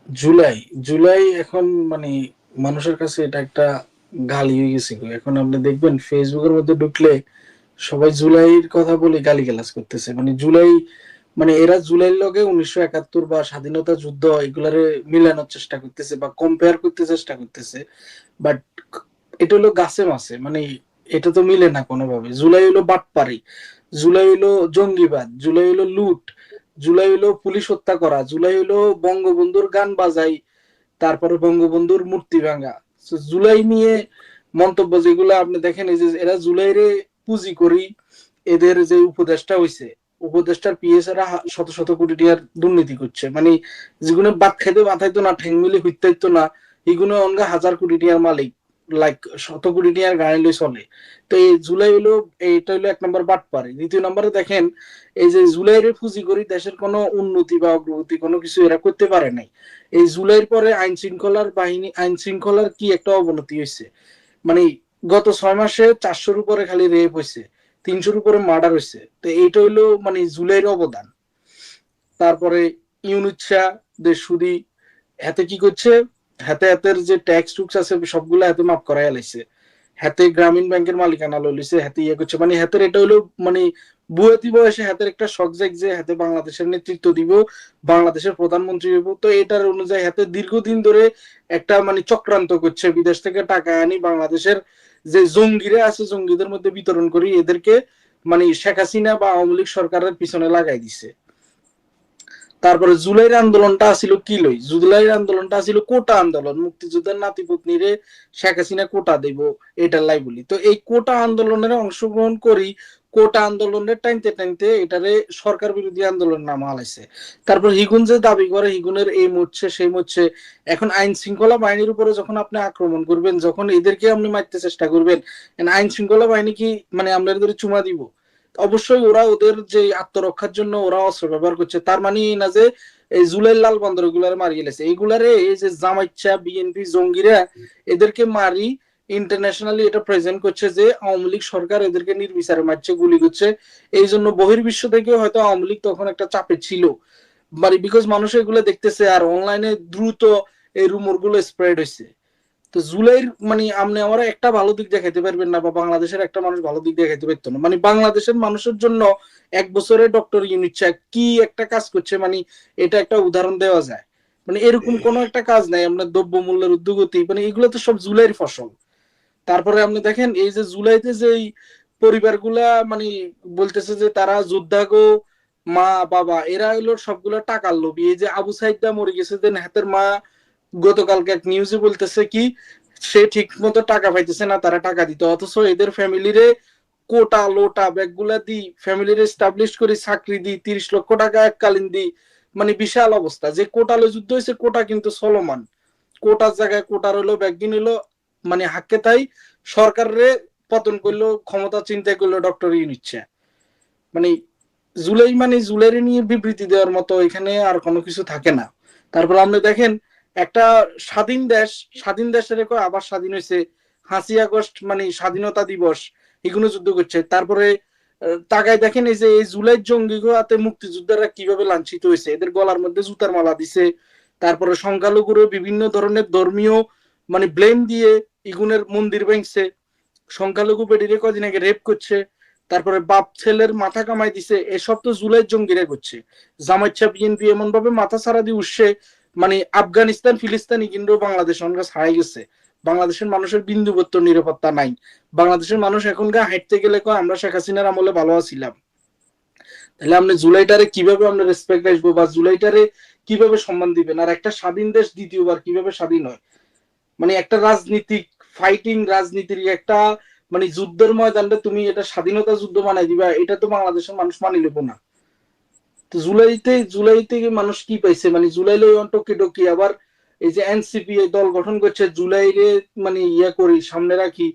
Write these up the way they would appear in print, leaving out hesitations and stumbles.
জুলাই জুলাই এখন মানে মানুষের কাছে এটা একটা গালি হয়ে গেছে গো। এখন আপনি দেখবেন ফেসবুকের মধ্যে ঢুকলে সবাই জুলাইয়ের কথা বলে গালিগালাজ করতেছে। মানে জুলাই, মানে এরা জুলাইয়ের লগে 1971 বা স্বাধীনতা যুদ্ধ এগুলারে মিলানোর চেষ্টা করতেছে বা কম্পেয়ার করতে চেষ্টা করতেছে। বাট এটা হলো গাছে মাছে, মানে এটা তো মিলে না কোনোভাবে। জুলাই হলো বাটপারি, জুলাই হলো জঙ্গিবাদ, জুলাই হলো লুট, জুলাই হলো পুলিশ হত্যা করা, জুলাই হলো বঙ্গবন্ধুর গান বাজাই, তারপরে বঙ্গবন্ধুর মূর্তি ভাঙা। So, জুলাই নিয়ে মন্তব্য যেগুলো আপনি দেখেন, এই যে এরা জুলাইরে পুঁজি করি, এদের যে উপদেষ্টা হইছে, উপদেষ্টার পিএস এরা শত শত কোটি টাকার দুর্নীতি করছে। মানে যেগুলো বাদ খাইতে মাথাইতো না, ঠেং মিলে হইতাইতো না, এগুলো অনগা হাজার কোটি টাকার মালিক, লাইক শত কোটি টাকার গাড়ি লই চলে। তো এই জুলাই হলো, এইটা হলো এক নম্বর বাট পারে। দ্বিতীয় নম্বরে দেখেন, এই যে জুলাইয়ের পুঁজি করি দেশের কোনো উন্নতি বা অগ্রগতি কোনো কিছু এরা করতে পারে নাই। এই জুলাইয়ের পরে আইন শৃঙ্খলার বাহিনী, আইন শৃঙ্খলার কি একটা অবনতি হয়েছে। মানে গত 6 মাসে 400-র উপরে খালি রেপ হয়েছে, 300-র উপরে মার্ডার হয়েছে। তো এইটা হইলো মানে জুলাইয়ের অবদান। তারপরে ইউনুচ্ছা দেশ সুদি হাতে কি করছে, হাতে হাতের যে ট্যাক্স টুক্স আছে সবগুলো হাতে মাফ করাই লাইছে, হাতে গ্রামীণ ব্যাংকের মালিকানা লইছে, হাতে ইয়ে করছে। মানে হাতের এটা হলো মানে বুয়েতি বয়সে হাতের একটা শখ জাগ যে হাতে বাংলাদেশের নেতৃত্ব দিব, বাংলাদেশের প্রধানমন্ত্রী হইব। তো এটার অনুযায়ী হাতে দীর্ঘদিন ধরে একটা মানে চক্রান্ত করছে, বিদেশ থেকে টাকা আনি বাংলাদেশের যে জঙ্গিরা আছে জঙ্গিদের মধ্যে বিতরণ করি, এদেরকে মানে শেখ হাসিনা বা আওয়ামী লীগ সরকারের পিছনে লাগাই দিছে। তারপরে জুলাইয়ের আন্দোলনটা ছিল কি লই, জুলাইয়ের আন্দোলনটা ছিল কোটা আন্দোলন, মুক্তিযোদ্ধার নাতিপত্নীরে শেখ হাসিনা কোটা দেব, এটার লাই বলি। তো এই কোটা আন্দোলনের অংশগ্রহণ করি, কোটা আন্দোলনের টাইমতে টাইমতে এটারে সরকার বিরোধী আন্দোলন নামা হালাইছে। তারপর হিগুন যে দাবি করে হিগুনের এই মরছে সেই মরছে। এখন আইন শৃঙ্খলা বাহিনীর উপরে যখন আপনি আক্রমণ করবেন, যখন এদেরকে আপনি মারতে চেষ্টা করবেন, আইন শৃঙ্খলা বাহিনী কি মানে আমরা চুমা দিব? অবশ্যই ওরা ওদের যে আত্মরক্ষার জন্য ওরা অস্ত্র ব্যবহার করছে, তার মানে এই না যে এই জুলাই লাল বন্দর গুলারে মারি গেছে। এইগুলারে এই যে জামাইচ্ছা বিএনপি জঙ্গিরা এদেরকে মারি ইন্টারন্যাশনালি এটা প্রেজেন্ট করছে যে আওয়ামী লীগ সরকার এদেরকে নির্বিচারে মারছে, গুলি করছে। এই জন্য বহির্বিশ্ব থেকে হয়তো আওয়ামী লীগ তখন একটা চাপে ছিল, মানে বিকজ মানুষ এগুলো দেখতেছে আর অনলাইনে দ্রুত এই রুমর গুলো স্প্রেড হয়েছে। তো জুলাইয়ের মানে আপনি আমার একটা ভালো দিক দেখাইতে পারবেন না, বা বাংলাদেশের একটা মানুষ ভালো দিক দেখাইতে পারতো না। মানে বাংলাদেশের মানুষের জন্য 1 বছরে ডক্টর ইউনিট কি একটা কাজ করছে, মানে এটা একটা উদাহরণ দেওয়া যায়। মানে এরকম কোন একটা কাজ নাই। আপনার দ্রব্য মূল্যের ঊর্ধ্বগতি, মানে এগুলো তো সব জুলাইয়ের ফসল। তারপরে আপনি দেখেন এই যে জুলাইতে যে পরিবারগুলা মানে বলতেছে যে তারা যোদ্ধা গো, মা বাবা এরা হইলো সবগুলো টাকার লোভী। এই যে আবু সাইদটা মরে গেছে, যে হাতের মা গতকালকে এক নিউজে বলতেছে কি সে ঠিক মতো টাকা পাইতেছে না, তারা টাকা দিতে, অথচ এদের ফ্যামিলিরে কোটা লোটা ব্যাগগুলা দি, ফ্যামিলির এস্টাবলিশ করি, চাকরি দি, 30 লক্ষ টাকা এককালীন দি। মানে বিশাল অবস্থা। যে কোটালে যুদ্ধ হয়েছে, কোটা কিন্তু চলমান, কোটার জায়গায় কোটার হলো ব্যাগ কিনিল, মানে হাক্কে তাই সরকারে পতন করলো, ক্ষমতা চিন্তাই করলো ডক্টর নিচ্ছে। মানে জুলাই মানে জুলাইরে নিয়ে বিবৃতি দেওয়ার মতো এখানে আর কোনো কিছু থাকে না। তারপর আপনি দেখেন একটা স্বাধীন দেশ, স্বাধীন দেশের আবার স্বাধীন হয়েছে, 5ই আগস্ট মানে স্বাধীনতা দিবস, এগুলো যুদ্ধ করছে। তারপরে তাকায় দেখেন এই যে এই জুলাই জঙ্গি হাতে মুক্তিযোদ্ধারা কিভাবে লাঞ্ছিত হয়েছে, এদের গলার মধ্যে জুতার মালা দিছে। তারপরে সংখ্যালঘুর বিভিন্ন ধরনের ধর্মীয় মানে ব্লেম দিয়ে ইগুনের মন্দির ভেঙছে, সংখ্যালঘু বেডিরে কদিন আগে রেপ করছে, তারপরে বাপ ছেলের মাথা কামাই দিছে। এসব তো জুলাই জঙ্গিরা করছে। জামাইচ্ছা বিএনপি এমন ভাবে মাথা ছাড়া দিয়ে উঠছে, মানে আফগানিস্তান ফিলিস্তানি কিন্তু বাংলাদেশ অনেক হারাই গেছে। বাংলাদেশের মানুষের বিন্দুবত্তর নিরাপত্তা নাই। বাংলাদেশের মানুষ এখনকার হাঁটতে গেলে আমরা শেখ হাসিনার আমলে ভালো আছিলাম। তাহলে আপনি জুলাইটারে কিভাবে আপনি রেসপেক্ট আসবো, বা জুলাইটারে কিভাবে সম্মান দিবেন? আর একটা স্বাধীন দেশ দ্বিতীয়বার কিভাবে স্বাধীন হয়? মানে একটা রাজনীতিক ফাইটিং রাজনীতির একটা মানে যুদ্ধের ময়দানটা তুমি এটা স্বাধীনতা যুদ্ধ বানাই দিবা, এটা তো বাংলাদেশের মানুষ মানি নেবো না। তো জুলাইতে মানুষ কি পাইছে? মানে জুলাই লই টকি টকি আবার এই যে এনসিপি দল গঠন করছে জুলাইরে মানে ইয়া করি সামনে রাখি,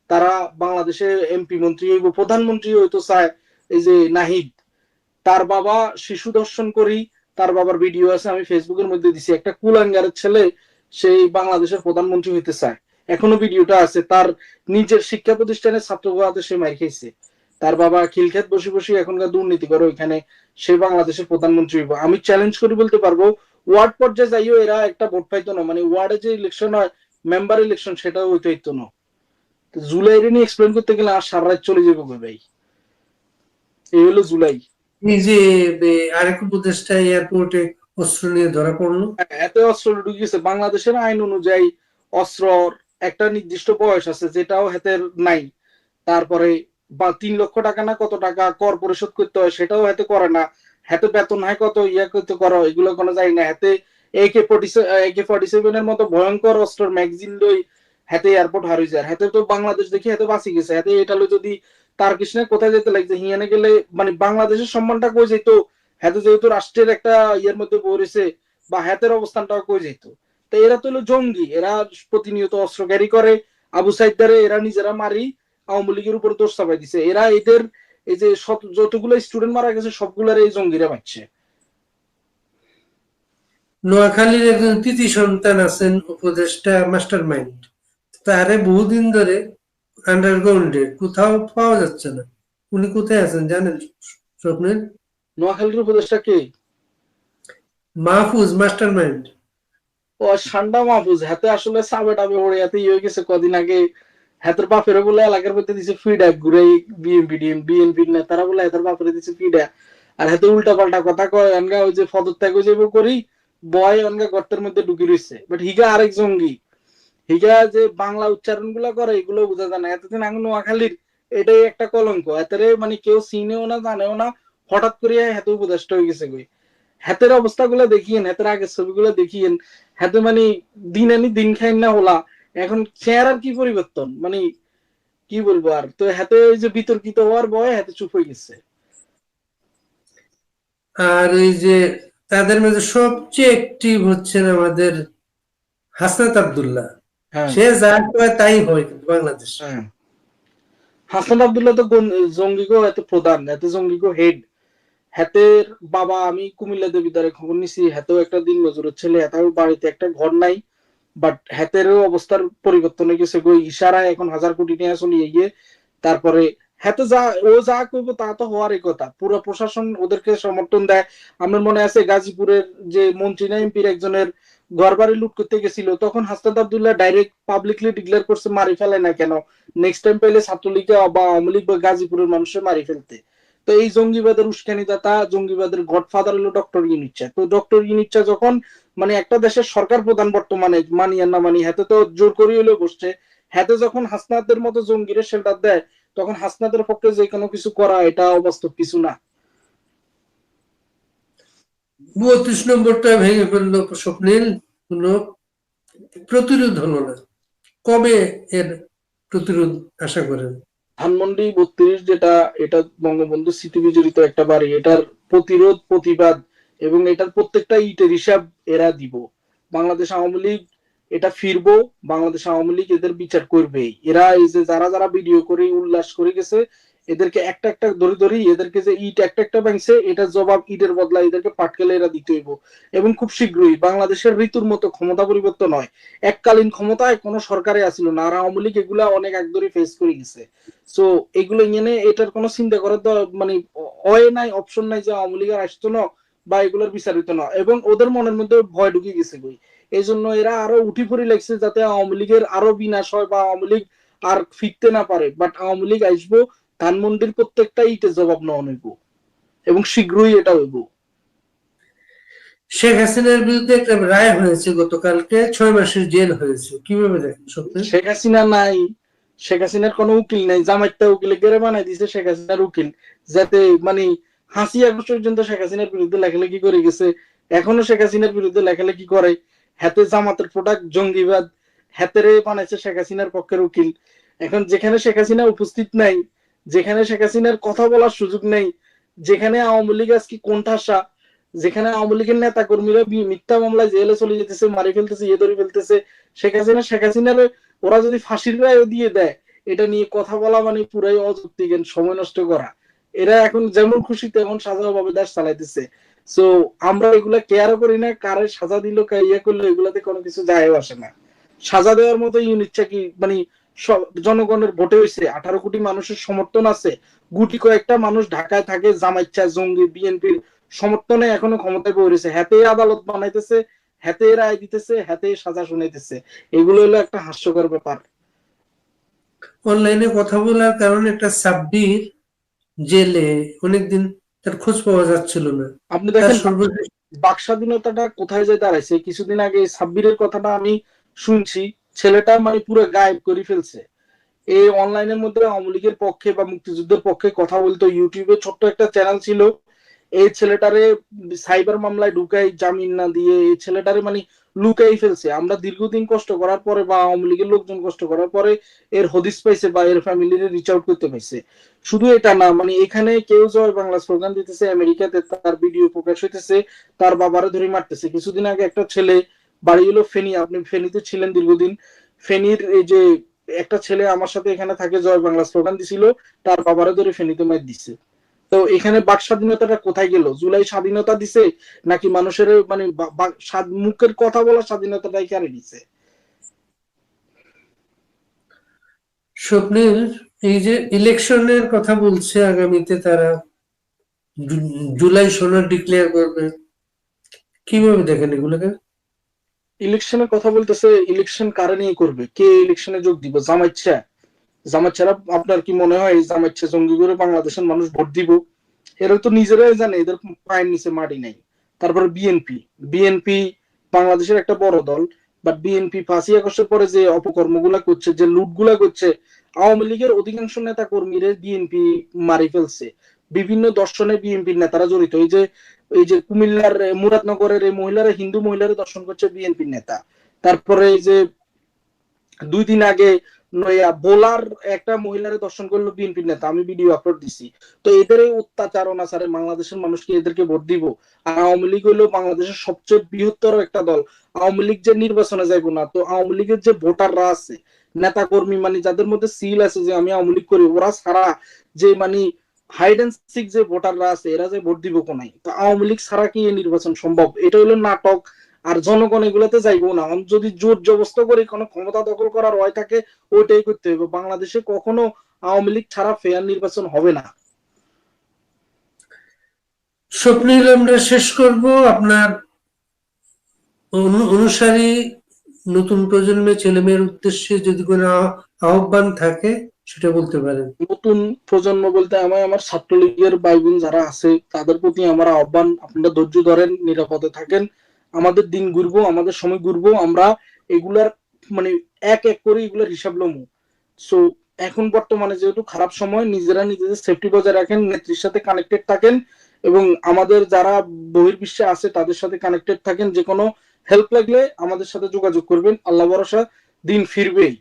তারা বাংলাদেশে এমপি মন্ত্রী হইব, প্রধানমন্ত্রী হইতো চায়। এই যে নাহিদ, তার বাবা শিশু দর্শন করি, তার বাবার ভিডিও আছে, আমি ফেসবুকের মধ্যে দিছি। একটা কুলাঙ্গারের ছেলে সেই বাংলাদেশের প্রধানমন্ত্রী হইতে চায়, এখনো ভিডিওটা আছে। তার নিজের শিক্ষা প্রতিষ্ঠানের ছাত্রগুলাতে সে মার খেয়েছে। তার বাবা খিলক্ষেত বসে বসে এখনকার দুর্নীতি করে ওইখানে, সে বাংলাদেশের প্রধানমন্ত্রী হইব। আমি চ্যালেঞ্জ করি বলতে পারবো ওয়ার্ড পর্যায়ে যাইও এরা একটা ভোট পাইতো না, মানে ওয়ার্ডে যে ইলেকশন হয়, মেম্বার ইলেকশন, সেটাও হইতে হইতো না। জুলাই নিয়ে এক্সপ্লেন করতে গেলে আর সারা রাত চলে যাবো ভাই। এই হলো জুলাই। এই যে আরেক উপদেষ্টা এয়ারপোর্টে অস্ত্র নিয়ে ধরা পড়লো। এত অস্ত্র ঢুকিয়েছে, বাংলাদেশের আইন অনুযায়ী অস্ত্র একটা নির্দিষ্ট বয়স আছে, যেটাও হাতের নাই। তারপরে বা 3 লক্ষ টাকা না কত টাকা কর পরিশোধ করতে হয়, সেটাও হাতে করে না। হাতে বেতন হয় কত, ইয়া করতে করো, এগুলো কোনো যায় না। হাতে AK-47 এর মতো ভয়ঙ্কর অস্ত্রের ম্যাগজিন লই হাতে এয়ারপোর্ট হারিয়ে যায়। হাতে তো বাংলাদেশ দেখি হাতে বাঁচি গেছে। হাতে এটা লো যদি তার কৃষ্ণে কোথায় যেতে লাগছে, হিয়ানে গেলে মানে বাংলাদেশের সম্মানটা কই যেত। হাতে যেহেতু রাষ্ট্রের একটা ইয়ের মধ্যে পড়েছে, বা হাতের অবস্থানটাও কই যেত। তো এরা তো হলো জঙ্গি, এরা প্রতিনিয়ত অস্ত্র ক্যারি করে। আবু সাইদারে এরা নিজেরা মারি আওয়ামী লীগের উপর দোষ চাপাই দিছে। এরা এদের এই যে যতগুলো স্টুডেন্ট মারা গেছে সবগুলার এই জঙ্গিরা মারছে। নোয়াখালীর একজন কৃতি সন্তান আছেন উপদেষ্টা মাস্টার মাইন্ড, তারে বহুদিন ধরে আন্ডারগ্রাউন্ডে কোথাও পাওয়া যাচ্ছে না। উনি কোথায় আছেন জানেন স্বপ্নের? নোয়াখালীর উপদেশটা কে? Mahfuz mastermind. ও ঠান্ডা মাহফুজ। হাতে আসলে সাবে টাবে ওড়ে হাতে ইয়ে গেছে কদিন আগে। হাতের বাপের বলে এলাকার মধ্যে দিছে ফিডব্যাক ঘুরে, বিএনপি নেতারা বলে হাতের বাপের দিছে ফিডব্যাক। আর হাতে উল্টা পাল্টা কথা কয়, অনগা ওই যে পদত্যাগ যাবো করি বয় অনগা গর্তের মধ্যে ঢুকি রয়েছে। বাট হিগা আরেক জঙ্গি। হিগা যে বাংলা উচ্চারণ গুলা করে এগুলো বোঝা যায় না। এতদিন আগে নোয়াখালীর এটাই একটা কলঙ্ক। এতারে মানে কেউ চিনেও না জানেও না, হঠাৎ করে হাতে উপদেষ্টা হয়ে গেছে কই। হাতের অবস্থা গুলা দেখিয়েন, হাতের আগের ছবিগুলো দেখিয়েন। হাতে মানে দিন আনি দিন খাই না হলা। এখন চেহারার কি পরিবর্তন, মানে কি বলবো আর। তো হাতে ওই যে বিতর্কিত হওয়ার ভয়ে হাতে চুপ হয়ে গেছে। আর ওই যে তাদের মাঝে সবচেয়ে অ্যাক্টিভ হচ্ছেন আমাদের হাসনাত আব্দুল্লাহ। হ্যাঁ, সে যা কয় তাই হয় বাংলাদেশ। হ্যাঁ। হাসান আব্দুল্লাহ তো জঙ্গিগো এত প্রধান, এত জঙ্গিগো হেড। হাতের বাবা, আমি কুমিল্লা দেবিদ্বারে খবর নিছি, হাতেও একটা দিন মজুরের ছেলে, হাতেও বাড়িতে একটা ঘর নাই। বাট হাতেরও অবস্থার পরিবর্তন হয়ে গেছে গো। ইশারায় এখন 1000 কোটি টাকা চলিয়ে গিয়ে। তারপরে হাতে যা ও যা করবো তা তো হওয়ারই কথা। পুরো প্রশাসন ওদেরকে সমর্থন দেয়। আমার মনে আছে গাজীপুরের যে মন্ত্রী না এমপির একজনের ঘর বাড়ি লুট করতে গেছিল, তখন Hasnat Abdullah direct publicly declare করছে মারি ফেলে না কেন, নেক্সট টাইম পেলে ছাত্রলীগ বা আওয়ামী লীগ বা গাজীপুরের মানুষের মারি ফেলতে। তো এই জঙ্গিবাদের উস্কানিদাতা, জঙ্গিবাদের গডফাদার হলো ডক্টর ইউনিচ্ছা। তো ডক্টর ইউনিচ্ছা যখন মানে একটা দেশের সরকার প্রধান বর্তমানে, মানি আর না মানি, হাতে তো জোর করে হলেও বসছে। হাতে যখন হাসনাতের মতো জঙ্গিরে শেল্টার দেয়, তখন হাসনাতের পক্ষে যে কোনো কিছু করা এটা অবাস্তব কিছু না। 32 নম্বরটা ভেঙে ফেললো স্বপ্নীল, কোনো প্রতিরোধ হলো না। কবে এর প্রতিরোধ আশা করেন? ধানমন্ডি 32 যেটা, এটা বঙ্গবন্ধু স্মৃতি বিজড়িত একটা বাড়ি। এটার প্রতিরোধ প্রতিবাদ এবং এটার প্রত্যেকটা ইটের হিসাব এরা দিব। বাংলাদেশ আওয়ামী লীগ এটা ফিরবো, বাংলাদেশ আওয়ামী লীগ এদের বিচার করবেই। এরা এই যে যারা যারা ভিডিও করে উল্লাস করে গেছে, এদেরকে একটা একটা ধরে ধরে এদেরকে যে ইট একটা একটা ভাঙছে, এটার জবাব ইটের বদলা এদেরকে পাটকেলে এরা দিতে হইব। এবং খুব শীঘ্রই বাংলাদেশের ঋতুর মতো ক্ষমতা পরিবর্তন হয়। এককালীন ক্ষমতায় কোনো সরকারে আসিল না, আর আওয়ামী লীগ এগুলা অনেক আগ ধরে ফেস করে গেছে। সো এগুলো নিয়ে এটার কোনো চিন্তা করার মানে হয় নাই, অপশন নাই যে আওয়ামী লীগের আসতো না বা এগুলোর বিচারিত না। এবং ওদের মনের মধ্যে ভয় ঢুকে গেছে বই। এই জন্য এরা আরো উঠি পড়ি লাগছে যাতে আওয়ামী লীগের আরো বিনাশ হয় বা আওয়ামী লীগ আর ফিরতে না পারে। বাট আওয়ামী লীগ আসবো, ধানমন্ডির প্রত্যেকটা ইটের জবাব নেওয়া হইব এবং শীঘ্রই এটা হইব। শেখ হাসিনার বিরুদ্ধে একটা রায় হয়েছে গতকালকে, 6 মাসের জেল হয়েছে, কিভাবে দেখেন স্বপ্নের? শেখ হাসিনা নাই, শেখ হাসিনার কোনো উকিল নাই, জামাইটা উকিলে গেড়ে বানাই দিছে শেখ হাসিনার উকিল। যাতে মানে 5ই আগস্ট পর্যন্ত শেখ হাসিনার বিরুদ্ধে লেখালেখি করে গেছে, এখনো শেখ হাসিনার বিরুদ্ধে লেখালেখি করে। হাতে জামাতের প্রোডাক্ট জঙ্গিবাদ, হাতেরে বানাইছে শেখ হাসিনার পক্ষের উকিল। এখন যেখানে শেখ হাসিনা উপস্থিত নাই, যেখানে শেখ হাসিনার কথা বলার সুযোগ নেই, যেখানে আওয়ামী লীগ আজকে কোণঠাসা, যেখানে আওয়ামী লীগের নেতা কর্মীরা মিথ্যা মামলায় জেলে চলে যেতেছে, মারি ফেলতেছে, ইয়ে ধরে ফেলতেছে, শেখ হাসিনার ওরা যদি ফাঁসির রায় দিয়ে দেয়, এটা নিয়ে কথা বলা মানে পুরাই অযৌক্তিক, সময় নষ্ট করা। এরা এখন যেমন খুশি তেমন সাজা ভাবে দেশ চালাইতেছে। সো আমরা এগুলা কেয়ারও করি না, কারে সাজা দিল ইয়ে করলো এগুলাতে কোনো কিছু যায় আসে না। সাজা দেওয়ার মতো ইউনিটটা কি মানে জনগণের ভোটে হয়েছে, 18 কোটি মানুষের সমর্থন আছে, গুটি কয়েকটা মানুষ ঢাকায় থাকে, জামাইচ্ছা জঙ্গি বিএনপির সমর্থনে এখনো ক্ষমতায় বয়ে রয়েছে, হাতে আদালত বানাইতেছে, হাতে রায় দিতেছে, হাতে সাজা শুনাইতেছে। এগুলো হলো একটা হাস্যকর ব্যাপার। অনলাইনে কথা বলার কারণে একটা সাব্বির জেলে অনেকদিন, তার খোঁজ পাওয়া যাচ্ছিল না। আপনি তার দেখেন সর্বশেষ বাক স্বাধীনতাটা কোথায় যে দাঁড়াইছে। কিছুদিন আগে এই সাব্বিরের কথাটা আমি শুনছি, ছেলেটা মানে পুরো গায়েব করে ফেলছে। এই অনলাইনের মধ্যে আওয়ামী লীগের পক্ষে বা মুক্তিযুদ্ধের পক্ষে কথা বলতো, ইউটিউবে ছোট্ট একটা চ্যানেল ছিল। এই ছেলেটারে সাইবার মামলায় ঢুকাই, জামিন না দিয়ে এই ছেলেটারে মানে লুকাই ফেলছে। আমরা দীর্ঘদিন কষ্ট করার পরে বা আওয়ামী লীগের লোকজন কষ্ট করার পরে এর হদিস পাইছে বা এর ফ্যামিলির রিচ আউট করতে পাইছে। শুধু এটা না, মানে এখানে কেউ জয় বাংলা স্লোগান দিতেছে, আমেরিকাতে তার ভিডিও প্রকাশ হইতেছে, তার বাবারে ধরে মারতেছে। কিছুদিন আগে একটা ছেলে, বাড়ি হলো ফেনী, আপনি ফেনীতে ছিলেন দীর্ঘদিন, ফেনীর এই যে একটা ছেলে আমার সাথে এখানে থাকে, জয় বাংলা স্লোগান দিছিল, তার বাবারে ধরে ফেনীতে মার দিছে। তো এখানে বাক স্বাধীনতাটা কোথায় গেল? জুলাই স্বাধীনতা দিছে নাকি মানুষের মানে মুখের কথা বলার স্বাধীনতাটাই কেড়ে নিছে? স্বপ্নের, এই যে ইলেকশনের কথা বলছে, আগামীতে তারা জুলাই সনদ ডিক্লেয়ার করবে, কিভাবে দেখেন এগুলোকে? ইলেকশনের কথা বলতেছে, ইলেকশন কারে নিয়ে করবে? কে ইলেকশনে যোগ দিব? জামাইচ্ছা? জামাইচ্ছারা আপনার কি মনে হয় জামাইচ্ছা জঙ্গি করে বাংলাদেশের মানুষ ভোট দিব? এরা তো নিজেরাই জানে এদের পায়ের নিচে মাটি নাই। তারপরে বিএনপি, বিএনপি বাংলাদেশের একটা বড় দল, বাট বিএনপি 5ই আগস্টের পরে যে অপকর্মগুলা করছে, যে লুটগুলা করছে, আওয়ামী লীগের অধিকাংশ নেতা কর্মীরা বিএনপি মারি ফেলছে। বিভিন্ন দর্শনে বিএনপির নেতারা জড়িত। এই যে কুমিল্লার মুরাদনগরের এই মহিলারা, হিন্দু মহিলারা দর্শন করছে বিএনপির নেতা। তারপরে এই যে 2 দিন আগে বোলার একটা মহিলারে দর্শন করলো বিএনপির নেতা, আমি ভিডিও আপলোড দিছি। তো এদের এই অত্যাচার অনাচারে বাংলাদেশের মানুষ কি এদেরকে ভোট দিব? আর আওয়ামী লীগ হলো বাংলাদেশের সবচেয়ে বৃহত্তর একটা দল। আওয়ামী লীগ যে নির্বাচনে যাইবো না, তো আওয়ামী লীগের যে ভোটাররা আছে, নেতা কর্মী, মানে যাদের মধ্যে সিল আছে যে আমি আওয়ামী লীগ করি, ওরা ছাড়া যে মানে হাইড এন্ড সিক যে ভোটাররা আছে, এরা যে ভোট দিব কোনাই। তো আওয়ামী লীগ ছাড়া কি এই নির্বাচন সম্ভব? এটা হলো নাটক। আর জনগণ এগুলাতে যাইবো না। যদি জোর জবস্ত করে কোনো ক্ষমতা দখল করার হয় থাকে, ওইটাই করতে হবে। বাংলাদেশে কখনো আওয়ামী লীগ ছাড়া ফেয়ার নির্বাচন হবে না। স্বপ্নিল, আমরা শেষ করব। আপনার অনুসারী নতুন প্রজন্মের ছেলে মেয়ের উদ্দেশ্যে যদি কোনো আহ্বান থাকে, সেটা বলতে পারেন। নতুন প্রজন্ম বলতে আমি আমার ছাত্রলীগের ভাই বোন যারা আছে তাদের প্রতি আমার আহ্বান, আপনারা ধৈর্য ধরেন, নিরাপদে থাকেন। আমাদের দিন ঘুরবো, আমাদের সময় ঘুরবো, আমরা এগুলার মানে এক এক করে এগুলার হিসাব লমু। সো এখন বর্তমানে যেহেতু খারাপ সময়, নিজেরা নিজেদের সেফটি বজায় রাখেন, নেত্রীর সাথে কানেক্টেড থাকেন, এবং আমাদের যারা বহির্বিশ্বে আছে তাদের সাথে কানেক্টেড থাকেন। যে কোনো হেল্প লাগলে আমাদের সাথে যোগাযোগ করবেন। আল্লাহ ভরসা, দিন ফিরবেই।